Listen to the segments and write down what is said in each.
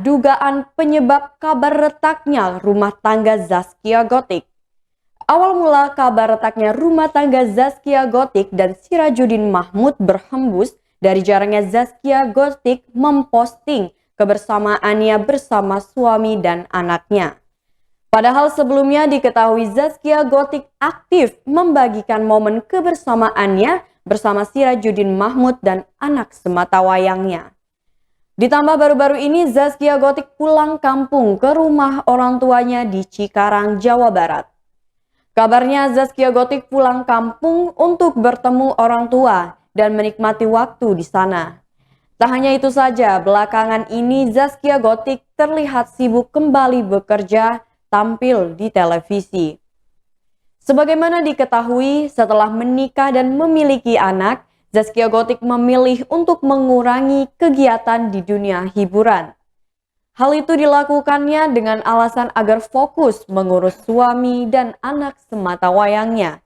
dugaan penyebab kabar retaknya rumah tangga Zaskia Gotik. Awal mula kabar retaknya rumah tangga Zaskia Gotik dan Sirajuddin Mahmud berhembus dari jarangnya Zaskia Gotik memposting kebersamaannya bersama suami dan anaknya. Padahal sebelumnya diketahui Zaskia Gotik aktif membagikan momen kebersamaannya bersama Sirajuddin Mahmud dan anak sematawayangnya. Ditambah baru-baru ini Zaskia Gotik pulang kampung ke rumah orang tuanya di Cikarang, Jawa Barat. Kabarnya Zaskia Gotik pulang kampung untuk bertemu orang tua dan menikmati waktu di sana. Tak hanya itu saja, belakangan ini Zaskia Gotik terlihat sibuk kembali bekerja tampil di televisi. Sebagaimana diketahui, setelah menikah dan memiliki anak, Zaskia Gotik memilih untuk mengurangi kegiatan di dunia hiburan. Hal itu dilakukannya dengan alasan agar fokus mengurus suami dan anak sematawayangnya.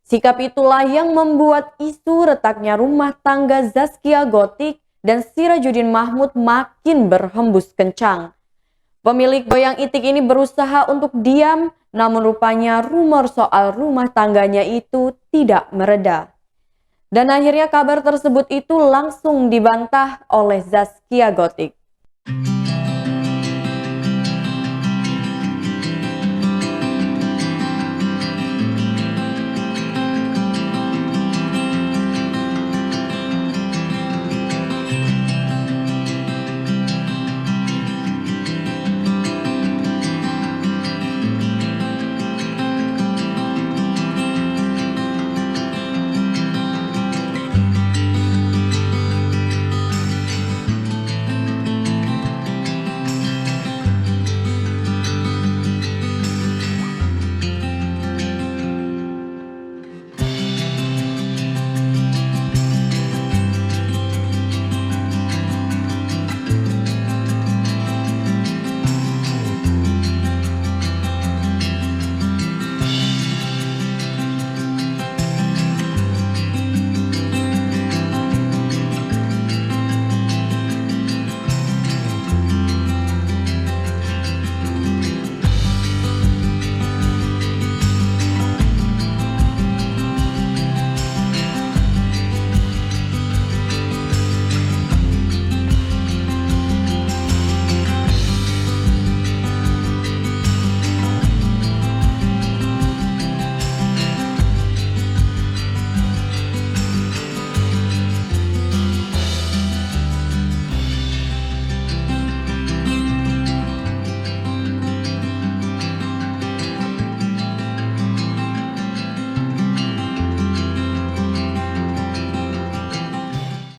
Sikap itulah yang membuat isu retaknya rumah tangga Zaskia Gotik dan Sirajuddin Mahmud makin berhembus kencang. Pemilik goyang itik ini berusaha untuk diam, namun rupanya rumor soal rumah tangganya itu tidak mereda. Dan akhirnya kabar tersebut itu langsung dibantah oleh Zaskia Gotik.